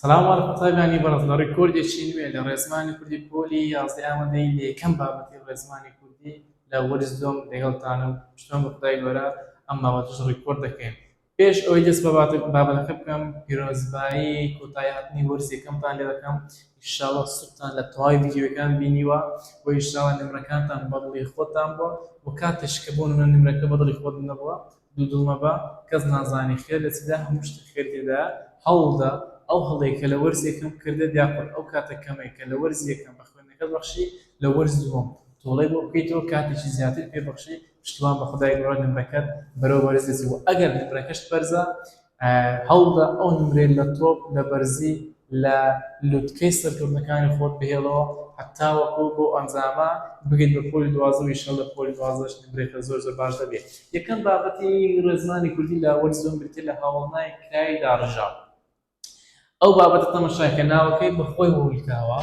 سلام عليكم طيبانی بەڕێز لە ڕێکۆردێکی نوێ لە ڕێزمانی کوردی پۆلی 11 ئامادەی لە یەکەم بابەتی ڕێزمانی کوردی لە وەرزدۆم لەگەڵتانم شتۆم بە خودای گەورە ئەم بابەتش ڕێکۆرد دەکەین. پێش ئەوەی دەست بە بابەتەکە بکەم پیرۆزبایی کۆتایی هاتنی وەرز یەکەمتان لێ دەکەم. ئینشاڵڵا سوودتان لە تەواوی ڤیدیۆکان بینیوە و ئینشاڵڵا نمرەکانتان بەدڵی خۆتان بووە و کاتێش کە بۆ نمرەکە بەدڵی خۆت نەبووە دوودڵمە بە کەس نازانی خێر لە چدا هەموو شتێک خێر تێدایە هەوڵدا ئەو هەڵەیە کە لە وەرز یەکەم کردە دیاخۆن ئەو کاتە کەمەی کە لە وەرز یەکەم بە خوێندنەکەت بەخشی لە وەرز دووەم تۆڵەی بۆ بکەیتەوە کاتێکی زیاتر پێ بەخشی پشتیوان بە خودای گەورە نمرەکەت بەرەو وەرز دەچێت و ئەگەر نمرەکەشت بەرزە هەوڵدا ئەو نمرێت لە تۆپ لە بەرزی لە لووتکەی سەرکەوتنەکانی خۆت بهێڵەوە حتا وەکو بۆ ئەنجامە بگەیت بە پۆلی دوازە و ئینشاڵڵا پۆلی دوازەش نمرێکە زۆر باش دەبێت. یەکەم بابەتی ڕێزمانی کوردی لە وەرزۆم بریتێت لە هاوڵنای کرای داڕژاو. ئەو بابەتە تەمەشاکە ناوەکەی بەخۆی وڵکاوە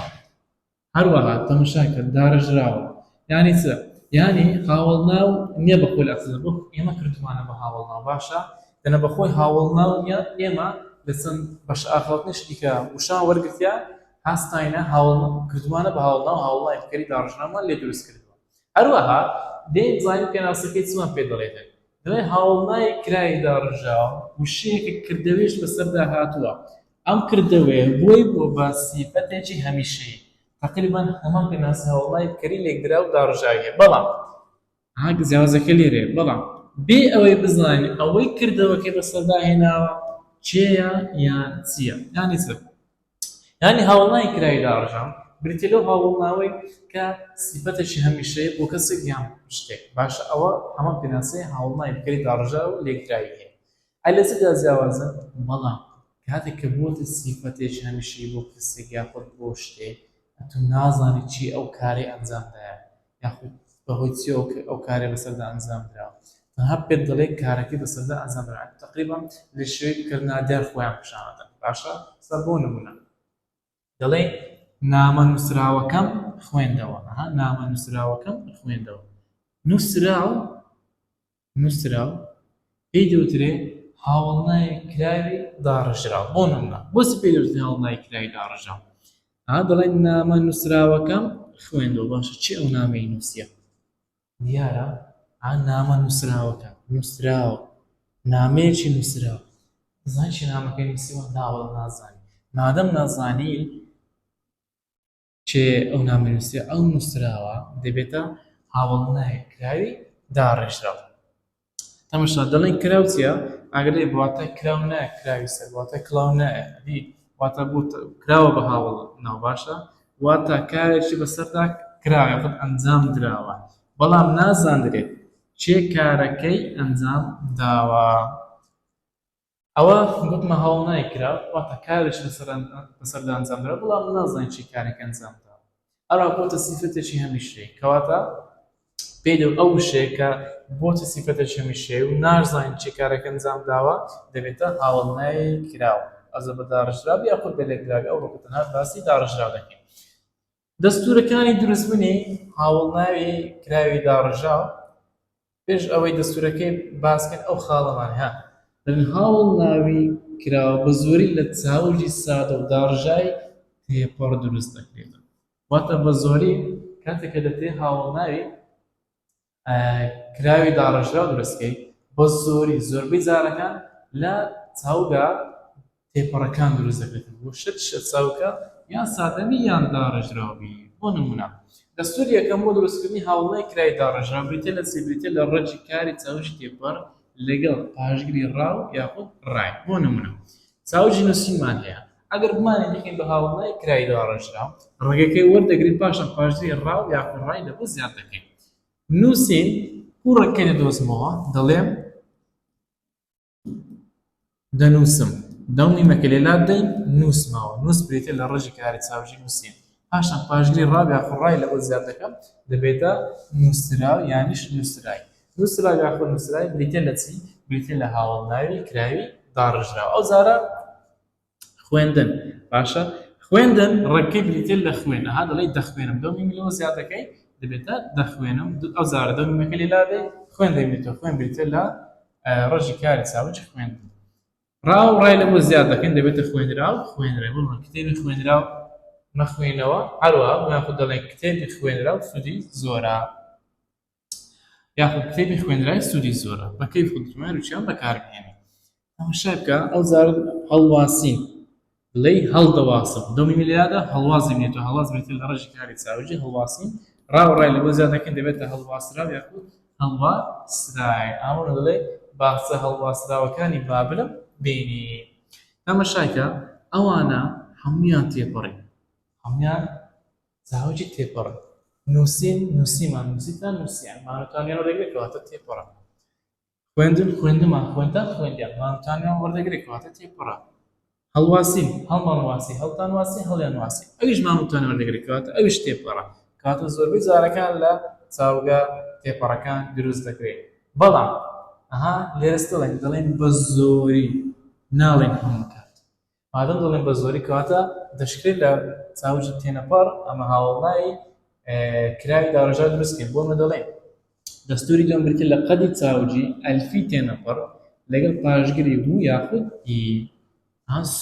هەروەها تەمەشاکە داڕژراوە یانی چ؟ یانی هاوڵناو نییە بەخۆی ئەسڵ بۆ ئێمە کردوانە بە هاوڵناو باشە دەنە بەخۆی هاوڵناو نیە ئێمە لە چەند بەش ئاخەوتنشتیکە وشان وەرگرتیا هاستاینە کردوانە بە هاوڵناو هاوڵای فکری داڕژنامان لێ دروست کردووە. هەروەها دێت زانین پێناسەکەی چمان پێ دەڵێتن دەڵێ هاوڵنای کرای داڕژاو وشەیەکە کردەوێش بەسەردا هاتووە. ئەم کردەوەیە بۆی بۆ بە سیفەتێکی هەمیشەیی تقریبا هەمان پێناسی هاوڵای فکری لێکدرا و داڕژاویە بەڵام جیاوازەکە لێرەیە بەڵام بێ ئەوەی بزانین ئەوەی کردەوەکەی بەسەردا هێناوە چێیە یان چییە یانی چ؟ یانی هاوڵنای کرای داڕژاو بریتێ لەو هاوڵناوەی کە سیفەتێکی هەمیشەیە بۆ کەسێک یان شتێک باشە ئەوە هەمان پێناسی هاوڵنای فکری داڕژاو و لێکدراوی هەیە. ئەی لە چدا جیاوازە؟ بەڵام کاتێک کە بۆتە سیفەتێکی هەمیشەیی بۆ کەسێک یاخود بۆ شتێک ئەتو نازانی چی ئەو کارەی ئەنجامدایە یاخود بەهۆی چی ئەو کارێ بەسەردا ئەنجام دراوە تەنها پێت دەڵێ کارەکەی بەسەردا ئەنجام درا تقریبا لە شێوەی کردنادار خۆیان پیشانەدەن باشە سەر بۆ نمونە دەڵێ نامە نووسراوەکەم خوێندەوە نامە نووسراوەکەم خوێندەوە نووسراو پێی دەوترێ هاوڵنای کراوی داڕژراو بۆ نمونە بۆچی پێی دەوترێ هاوڵنای کراوی داڕژراو دەڵێن نامە نووسراوەکەم خوێندەوە باشە چی ئەو نامەی نووسیە دیارە نامە نووسراوەکە نووسراوە نامەیەکی نووسراوە زانی چی نامەکەی نووسیوە ناوەڵ نازانی مادەم نازانی چێ ئەو نامە نووسیە ئەو نووسراوە دەبێتە هاوڵنای کراوی داڕژراو. تەماشا دەڵێن کراو چییە؟ ئەگەرێ بواتە کراو نایە کراوی سەر واتە کلااو نایە واتە بۆ کراوە بە هاوڵ ناو باشە واتە کارێکی بەسەردا کراوە یاخود ئەنجام دراوە بەڵام نازانرێت چێ کارەکەی ئەنجام داوە. ئەوە گوتمە هاوڵنای کراو واتە کارێکی بەسەردا ئەنجام درا بەڵام نازانین چی کارێک ئەنجام داوە ئەوە بۆتە سیفەتێکی هەمیشەیی کەواتە پێی دەوت ئەو شەیە کە بۆتە سیفەتێکی هەمیشەیی و نازانین چی کارێک ئەنجام داوە دەبێتە هاوڵنای کراوە ئەزە بە داڕژراوی یاخود بە لێکدراوی ئەو وەکو تەنها باسی داڕژراو دەکەین. دەستورەکانی دروستبوونی هاوڵناوی کراوی داڕژاو پێش ئەوەی دەستورەکەی باسکەن ئەو خاڵەمان دەبێت هاوڵناوی کراوە بە زۆری لە چاوژی سادە و داڕژای تێپەڕ دروست دەکرێت واتە بە زۆری کاتێککە دەتێ هاوڵناوی کراوی داڕژراو دروستکەی بە زۆری زۆربەی جارەکان لە چاوگا تێپەڕەکان دروست دەکرێت بۆ شت چاوکە یان سادەبی یان داڕژراوی بۆ نمونە دەستوری یەکەم بۆ دروستکردنی هاوڵنای کرای داڕژراو بریتێ لە چی بریتێ لە ڕەجی کاری چاوشی تێپەڕ لەگەڵ پاشگری ڕاو یاخود ڕای بۆ نمونە چاوجی نووسینمان هەیە ئەگەر بمانێ دەکەین بە هاوڵنای کرای داڕژراو ڕێگەکەی وەردەگرین پاشان پاشگری ڕاو یاخود ڕای لەبۆ زیاد دەکەین نووسین کوڕەکەی دەدۆزمەوە دەڵێم دەنووسم دەومیمەکە لێلا دەین نووسمەوە نووس بریتێ لە ڕەجی کاری چاوژی نووسین پاشان پاشگری ڕاو یاخود ڕای لەبۆ زیاد دەکەم دەبێتە نووسراو یانیش نووسرای نووسراو یاخود نووسرای بریتێ لە چی؟ بریتێ لە هاوڵناوی کراوی داڕژراو. ئەو جارە خوێندن باشە خوێندن ڕێگەکەی بریتێ لە خوێن دەڵێ دەخوێنم دەومی لەوە زیاد دەکەی دەبێتە دەخوێنم ئەو جارە دەومیمەکە لێلا دەی خوێن دەبێتەوە خوێن بریتێ لە ڕەجی کاری چاوج خوێندن ڕاو ڕای لە بۆ زیاد دەکەین دەبێتە خوێنراو خوێنرێ بڵێن کتێبی خوێنراو مەخوێنەوە هەروەها یاخود دەڵێن کتێبی خوێنراو سوودی زۆرە یاخود کتێبی خوێنرای سوودی زۆرە بە کەیف و دژمار و چیان بەکاربهێنێ تەماشا بکە ئەو جار هەڵواسین بڵێ هەڵدەواسم دومی میلیادا هەڵوازی بێتەوە هەڵواز بێتە لە ڕێژی کاری چاوجی هەڵواسین ڕاو ڕای لە بۆ زیاد دەکەین دەبێتە هەڵواسراو یاخود هەڵواسرای ئەوە دەڵێ باسە هەڵواسراوەکانی بابلم بینی تەماشاکە ئەوانە هەموویان تێپەڕین هەموویان چاوجی تێپەڕن نووسین نووسیمان نووسیتان نووسیان مانوتانیان وەردەگرێت کەواتە تێپەڕە خوێندن خوێندمان خوێندان خوێندیان مانوتانیان وەردەگرێت کەواتە تێپەڕە هەڵواسین هەڵمان واسی هەڵتان واسی هەڵیان واسی ئەویش مانوتانیان وەردەگرێت کەواتە ئەویش تێپەڕە کەواتە زۆربەی جارەکان لە چاوگە تێپەڕەکان دروست دەکرێت بەڵام لێرەس دەڵێن بە زۆری ناڵێن هەموو کات مادەم دەڵێن بە زۆری کەواتە دەشکرێت لە چاوجی تێنەپەڕ ئەمە هاوڵنایی کراوی داڕژار دروستکەین بۆمە دەڵێن دەستوری لەم بریتە لە قەدی چاوجی ئەلفی تێنەپەڕ لەگەڵ پاشگری هو یاخود ئی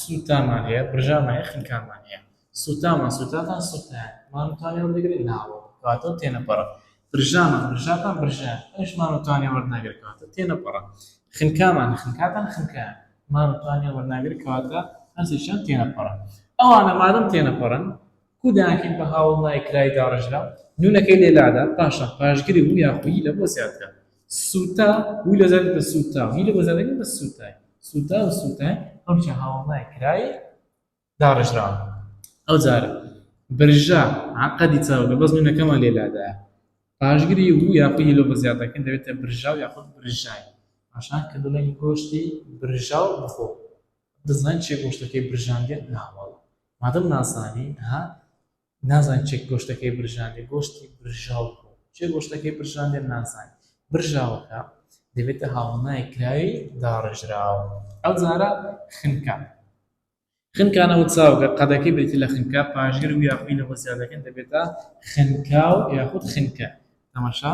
سوتامان هەیە برژامان هەیە خنکامان هەیە سوتامان سوتاتان سوتایان مانوتانیان وەردەگرێت ناوە کەواتە تێنەپەڕە برژامان برژاتان برژایان ئەوش مانوتانیان وەردەناگرێت کەواتە تێنەپەڕە خنکامان خنکاتان خنکایان مانوتانیان وەردەناگرێت کەواتە هەرسێکیان تێنەپەڕن ئەوانە مادەم تێنەپەڕن کودانکەین بە هاوڵنای کرای داڕژرا نونەکەی لێلادا پاشە پاشگری و یاخویی لە بۆ زیادکە سوتا وی لە زیاد بە سوتا وی لە بۆ زیادەکە بە سوتای سوتا و سوتای هەمچە هاوڵنای کرای داڕژرا ئەو جارە برژا عقدی چاوگە بەس نونەکەمان لێلادایە پاشگری و یاخویی لە بۆ زیادەکەن دەبێتە برژا و یاخود برژای پاشان کە دەڵێن گۆشتی برژا و بخۆ دەزانین چێ گۆشتەکەی برژاندێت ناوەڵ مادەم نازانی نازانین چێ گۆشتەکەی برژاندێت گۆشتی برژاو بخۆ چێ گۆشتەکەی برژاندێت نازانین برژاوەکە دەبێتە هاوڵنای کراوی داڕژراوە ئەو جارە خنکە خنکانەوە چاوگە قەدەکەی بریتی لە خنکە پاشگر و یاخوی لە بۆ زیادەکەن دەبێتە خنکاو یاخود خنکە تەماشا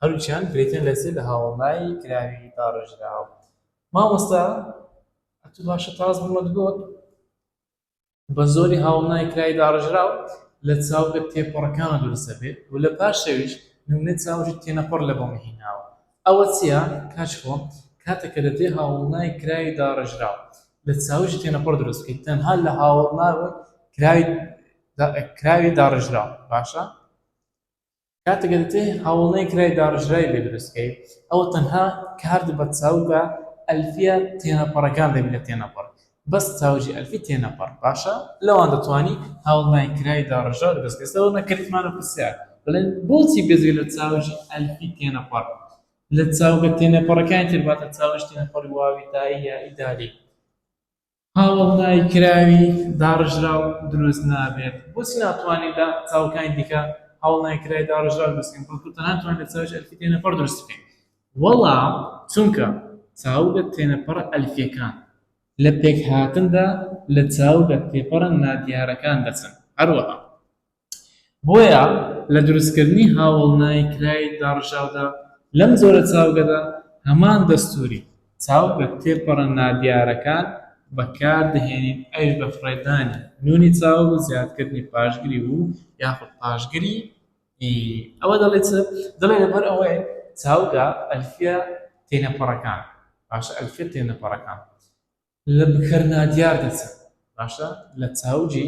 هەروچیان بریتن لەسێ لە هاوڵنای کراوی داڕژراوە مامۆستا تو باشە تاز بمەت گوت بە زۆری هاوڵنای کرای داڕژراو لە چاوگە تێپەڕەکانە دروستە بێت و لە پاش شەویش نمونەی چاوجی تێنەپەڕ لە بۆ مهیناوە ئەوە چییە کاچکۆ کاتێککە دەتێ هاوڵنای کرای داڕژراو لە چاوجی تێنەپەڕ دروست بکەیت تەنها لە هاوڵناوە کراوی داڕژراو باشە کاتێککە دەتێ هاوڵنای کرای داڕژرای لێ دروستکەیت ئەوە تەنها کارد بە چاوگە ئەلفیە تێنەپەڕەکان دەبێت لە تێنەپەڕ بەس چاوجی ئەلفی تێنەپەڕ باشە لەوان دەتوانی هاوڵنای کرای داڕژاو دەستکەستەوە نەکردمانە پرسیار بڵێن بۆچی بێزی لە چاوجی ئەلفی تێنەپەڕ لە چاوگە تێنەپەڕەکانی ترباتە چاوج تێنەپەڕی واوی تایی یا ئیداری هاوڵنای کراوی داڕژراو دروست نابێت بۆچی ناتوانین لە چاوەکانی دیکە هاوڵنای کرای داڕژراو دروستکەین بەڵکو تەنها توانین لە چاوجی ئەلفی تێنەپەڕ دروست بکەین وەڵام چونکە چاوگە تێنەپەڕ ئەلفیەکان لە پێک هاتندا لە چاوگە تێپەڕە نادیارەکان دەچن هەروەها بۆیە لە دروستکردنی هاوڵنای کرای داڕژاودا لەم جۆرە چاوگەدا هەمان دەستوری چاوگە تێپەڕە نادیارەکان بەکاردەهێنین ئەوش بە فڕێدانی نونی چاوگ و زیادکردنی پاشگری و یاخود پاشگری ئەوە دەڵێت دەڵێ لەبەر ئەوەی چاوگە ئەلفیە تێنەپەڕەکان باشە ئەلفیە تێنەپەڕەکان لە بکەر نادیار دەچن باشە لە چاوجی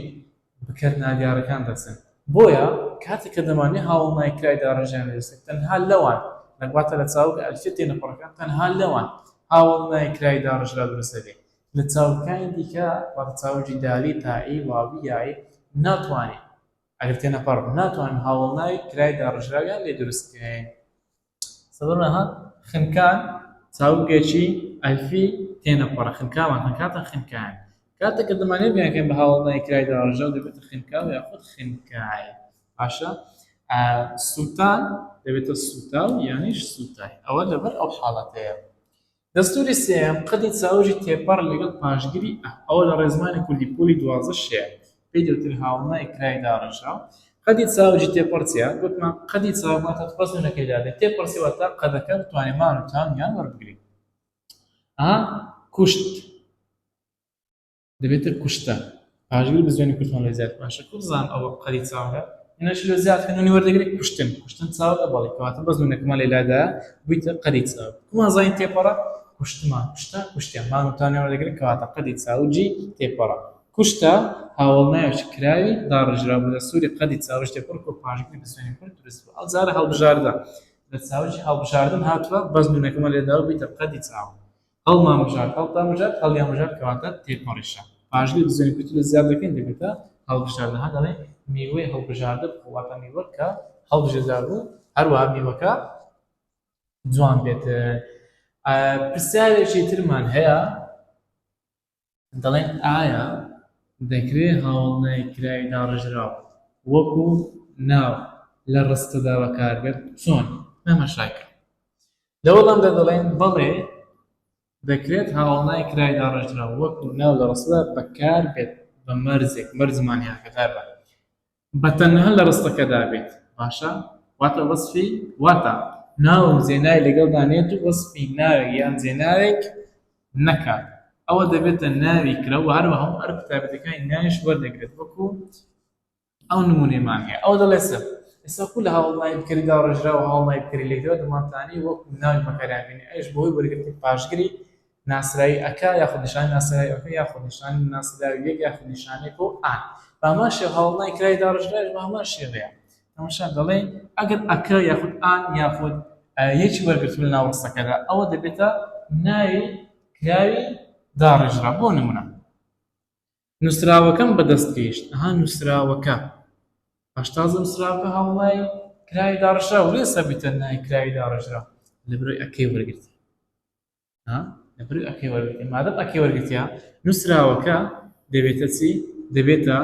بکەر نادیارەکان دەچن بۆیە کاتێک کە دەمانێت هاوڵنای کرای داڕژیان دەستێت تەنها لەوان لەگواتە لە چاوگە ئەلفیە تێنەپەڕەکان تەنها لەوان هاوڵنای کرای داڕژرا دروستە بێت لە چاوەکانی دیکە وەک چاوجی دالی تایی واوی یایی ناتوانین ئەگەر تێنەپەڕ ناتوانین هاوڵنای کرای داڕژراویان لێ دروستکەین سەبەرمەها خنکان چاوگێکی ئەلفی تێنەپەڕە خنکاوان خنکاتە خنکایان کاتێککە دەمانێت بیانکەین بە هاوڵنای کرای داڕژراو دەبێتە خنکاو یاخود خنکای باشە سوتان دەبێتە سوتاو یانیش سوتای ئەوە لەبەر ئەو حاڵەتەیە دەستوری سێم قەدی چاوجی تێپەڕ لەگەڵ پاشگری ئەوە لە ڕێزمانی کوردی پۆلی 12 شەیە پێی دەوتر هاوڵنای کرای داڕژراو قەدی چاوجی تێپەڕ چییە گوتمان قەدی چاوماتە بەس نونەکەی دادێت تێپەڕسیوە تا قەدەکە بتوانێت مانوتانیان وەربگرین کوشت دەبێتە کوشتە پاشگیر بە زوێنی کورتمان لە زیاد باشە کوزان ئەوە قەری چاوەکە هێنەش لە زیاد خوێنی وەردەگرێت کوشتن چاوە ئەبڵی کەواتە بە زوێنەکەمان لێلادا بوویتە قەری چاو کومان زانین تێپەڕە کوشتمان کوشتە کوشتیان مانوتانێ وەردەگرێت کەواتە قەری چاوجی تێپەڕە کوشتە هاوڵناوێکی کراوی داڕژرا بوو لە سووری قەدی چاوش تێپەڕ و پاشگری بە زوێنی کورت دروست بوو ئەوجارە هەڵبژاردە لە چاوجی هەڵبژاردن هاتووە بە زوێنەکەمان لێدا بوویتە قەدی چاو هەڵمان بژار هەڵتان بژار هەڵیان بژار کەواتە تێپەڕیشە پاشگری بە زوێنی کورت لە زیاد دەکەین دەبێتە هەڵبژاردن ها دەڵێن میوەی هەڵبژاردە واتە میوە کە هەڵبژێردرا بوو هەروەها میوەکە جوان بێت پرسیارێکی ترمان هەیە دەڵێن ئایا دەکرێت هاوڵنای کراوی داڕژراو وەکو ناو لە ڕستەدا بەکار بێت چۆن مەمەشاکر لە وەڵامدا دەڵێن بەڵێ دەکرێت هاوڵنای کراوی داڕژراو وەکو ناو لە ڕستەدا بەکار بێت بە مەرزێک مەرزمانیان کەدار بە بەتەنها لە ڕستەکەدا بێت باشە واتە وەسفی واتە ناو زێنای لەگەڵدا نێت و وەسفی ناوێک یان زێناوێک نەکات ئەوە دەبێتە ناوی کرا و هەروەها هەر کتابەکانی ناویش وەردەگرێت وەکو ئەو نمونەیەمان هەیە ئەو دەڵێ ئێستا کول هاوڵنای بکەری داڕژرا و هاوڵنای بکەری لێکەوە دەمانتانی وەکو ناوی بەکاریان بینی ئەوش بەهۆی وەرگرتی پاشگری ناسرایی ئەکا یاخود نیشانی ناسرایی ئەکا یاخود نیشانی ناسراوی یەک یاخود نیشانێک و ئان بە هەمان شێوە هاوڵنای کرای داڕژراش بە هەمان شێوەیە تەماشا دەڵێن ئەگەر ئەکا یاخود ئان یاخود یەکی وەرگرتووە لە ناو ڕستەکەدا ئەوە دەبێتە ناوی کراوی داڕژرا بۆ نمونە نووسراوەکەم بەدەست گەیشت ئەها نووسراوەکە پاشتازە نووسراوەکە هەوڵای کراوی داڕژرا و لێسە بیتە ناوی کراوی داڕژرا لەبەرەوەی ئەکەی وەرگرتی لەبەرەوەی ئەکەی وەرگرتی مادەم ئەکەی وەرگرتیە نووسراوەکە دەبێتە چی دەبێتە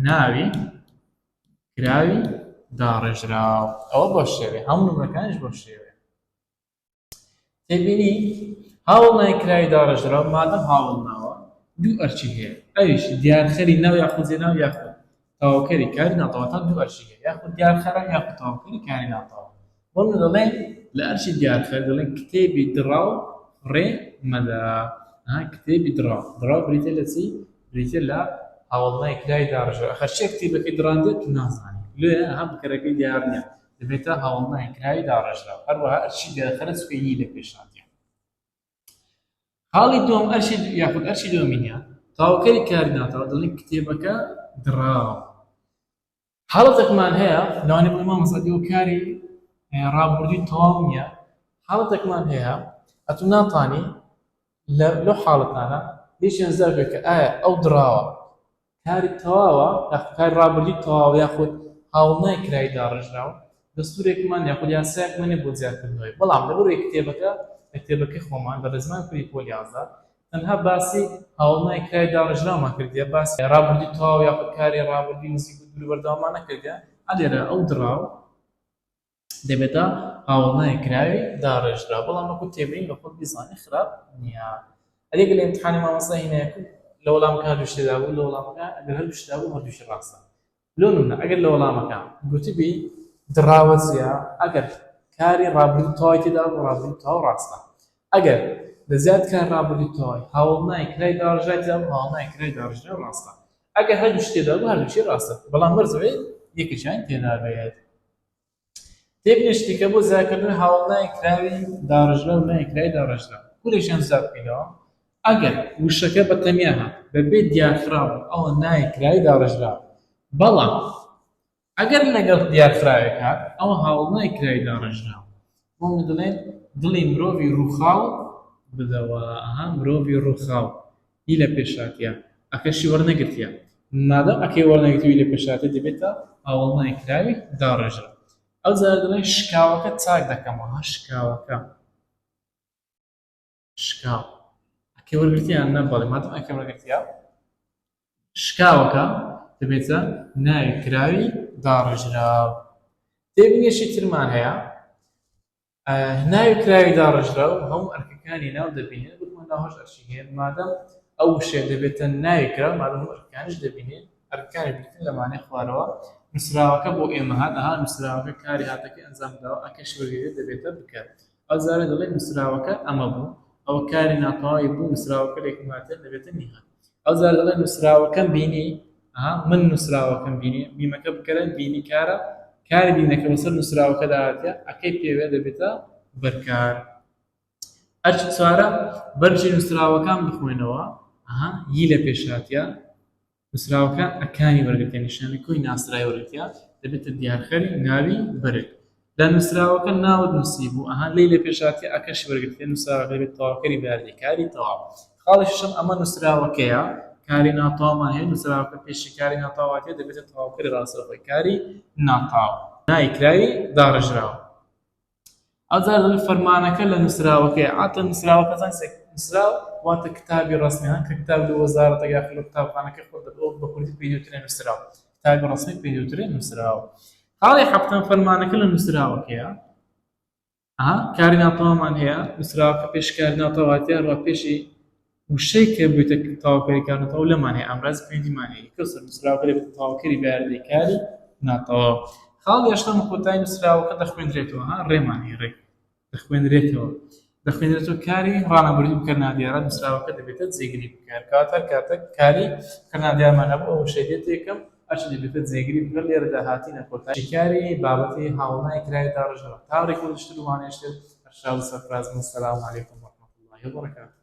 ناوی کراوی داڕژرا ئەوە بۆ شێوێ هەموو نمونەکانیش بۆ شێوێ تێبینی هاوڵنای کراوی داڕژرا مادەم هاوڵناوە دوو ئەرچی هەیە ئەویش دیارخەری ناو یاخود زێناو یاخود تاواکەری کاری ناتەوەتا دوو ئەرچی هەیە یاخود دیارخەرە یاخود تاواکەری کاری ناتەوە بۆ من دەڵێن لە ئەرچی دیارخەر دەڵێن کتێبی دڕاو ڕێ مەدا کتێبی دڕاو بریتە لە چی بریتە لە هاوڵنای کراوی داڕژرا خەرچێ کتێبەکەی دڕاندێت تو نازانی لێ بکەرەکەی دیار نییە دەبێتە هاوڵنای کراوی داڕژرا هەروەها ئەرچی دیارخەرە سوێنی لە پێشاتیە حاڵی دوم ئەرشی یاخود ئەرشی دومینە تاواکەری کاری ناتەوە دەڵێن کتێبەکە دڕاو حاڵەتێکمان هەیە لەوانەیە بڵێ مامۆستا و کاری ڕابردووی تەواو نییە حاڵەتێکمان هەیە ئەتوو ناتانی لەو حاڵەتانە لێشیان زەربێت کە ئایا ئەو دڕاوە کاری تەواوە یاخود کاری ڕابردووی تەواو یاخود هاوڵنای کراوی داڕژراوە دەستوورێکمان یاخود یاسایەکمان بۆ زیادکردنەوەی بەڵام لەبەرەوەی کتێبەکە کتێبەکەی خۆمان بە ڕێزمانی کوردی پۆل 11 تەنها باسی هاوڵنای کراوی داڕژراومان کردیە باسی ڕابردووی تەواو یاخود کاری ڕابردووی نزیک و دوور بەردەوامان نەکردیە ئەلێرە ئەو دڕاو دەبێتە هاوڵنای کراوی داڕژرا بەڵام وەکو تێبینی بە خۆت بیزانی خراپ نییە ئەگەر لە ئیمتحانی مامۆستا هینەیەکو لە وەڵامەکە هەردوو شتێدا بوو لە وەڵامەکە ئەگەر هەردوو شتێدا بوو هەردووشی ڕاستە لۆ نمونە ئەگەر لە وەڵامەکە گوتبی دڕاوە جیا ئەگەر کاری ڕابردووی تەواوی تێدا بوو ڕابردووی تەواو ڕاستە ئەگەر لە زیاد کار ڕابردووی تەواوی هاوڵنای کراوی داڕژرا تێدا بوو هاوڵنای کراوی داڕژرا ڕاستە ئەگەر هەردوو شتێدا بوو هەردووشی ڕاستە بەڵام مەرجەوەی یەکیشیان تێدا بێت تێبینی شتێکە بۆ زیادکردنەوەی هاوڵنای کراوی داڕژرا و ناوی کراوی داڕژرا کورێکیان زیاد بکەینەوە ئەگەر وشەکە بەتەنیا هات بەبێ دیارخراوە ئەوە ناوی کراوی داڕژرا بەڵام ئەگەر لەگەڵ دیارخراوێک هات ئەوە هاوڵنای کراوی داڕژرا بۆ من دەڵێن دڵی مرۆڤی ڕووخاو بدەوە مرۆڤی ڕووخاو هی لە پێشاتیە ئەکەشی وەرنەگرتیە مادەم ئەکەی وەرنەگرتووی لە پێشاتە دەبێتە هاوڵنای کراوی داڕژرا ئەو جار دەڵێن شکاوەکە چاک دەکەمەوە شکاوەکە شکاو ئەکەی وەرگرتیان نەبڵێ مادەم ئەکەی وەرگرتیە شکاوەکە دەبێتە ناوی کراوی داڕژرا تێبینیشی ترمان هەیە ناوی کراوی داڕژرا و هەموو ئەرکەکانی ناو دەبینێت بڵمان ناوهۆش ئەرچی هەیە مادەم ئەو شێ دەبێتە ناوی کرا مادەم هەموو ئەرکەکانیش دەبینێت ئەرکەکانی بریتن لە مانای خوارەوە نووسراوەکە بۆ ئێمە هات نووسراوەکە کاری هاتەکەی ئەنجام داوە ئەکەش وەرگێت دەبێتە بکات ئەو جارە دەڵێن نووسراوەکە ئەمە بوو ئەوە کاری ناتەواوی بوو نووسراوەکە لێکماتێت دەبێتە نیهات ئەو جار دەڵێن نووسراوەکەم بینی من نووسراوەکەم بینی میمەکە بکەرە بینی کارە کاری بینەکە بەسەر نووسراوەکەدا هاتیە ئەکەی پێوێ دەبێتە بەرکار ئەرچ چوارە بەرجی نووسراوەکان بخوێنەوە یی لە پێشاتیە نووسراوەکە ئەکانی وەرگرتە نیشانەکۆی ناسرای وەرگرتیا دەبێتە دیارخەری ناوی بەرگ لە نووسراوەکە ناوت نووسی بوو لی لە پێشاتیە ئەکەشی وەرگرتێ نووسراوەکە دەبێت تەواوکەری بەیاردەکاری تەواو خاڵی شەشەم ئەمە نووسراوەکەیە کاری ناتەواومان هەیە نووسراوەکە پێشی کاری ناتەواواتیە دەبێتە تەواوکەری ڕاستەوخۆی کاری ناتەواو نایکراوی داڕژراوە ئەجار دەڵێت فەرمانەکە لە نووسراوەکەیە ئاتە نووسراوەکە زانسێک نووسراو واتە کتابی ڕەسمیان کە کتاب لە وەزارەتە یاخود لە قوتابخانەکە خۆ بە کوردی پێی دەوترێ نووسراو کتابی ڕەسمی پێی دەوترێ نووسراوە خاڵی حەوتەم فەرمانەکە لە نووسراوەکەیە کاری ناتەواومان هەیە نووسراوەکە پێش کاری ناتەواواتیە ڕوا پێشی وشەی کە بێتە تەواوکەری کاری ناتەواو لەمان هەیە ئەمڕاز پێنجمان هەیە کەسەر نووسراوەکە دەبێتە تەواوکەری بەیاردەکاری ناتەواو خاڵی هەشتم و کۆتایی نووسراوەکە دەخوێنرێتەوە ڕێمان هەیە ڕێک دەخوێنرێتەوە کاری ڕانەبردی بکردنادیارە نووسراوەکە دەبێتە جێگیری بکار کاتە کاری کردنادیارمان هەبوو ئەو شەی دێت یەکەم ئەش دەبێتە جێگیری بکە لێرەدا هاتینە کۆتایی کاری بابەتی هاوڵای کرای داڕژەوە تاڕێک وەشتر وانێشتر ئەرشاد سەرفراز من سەلام عەلەیکوم وەرەحمەتوڵڵاهی وبەرەکاتوه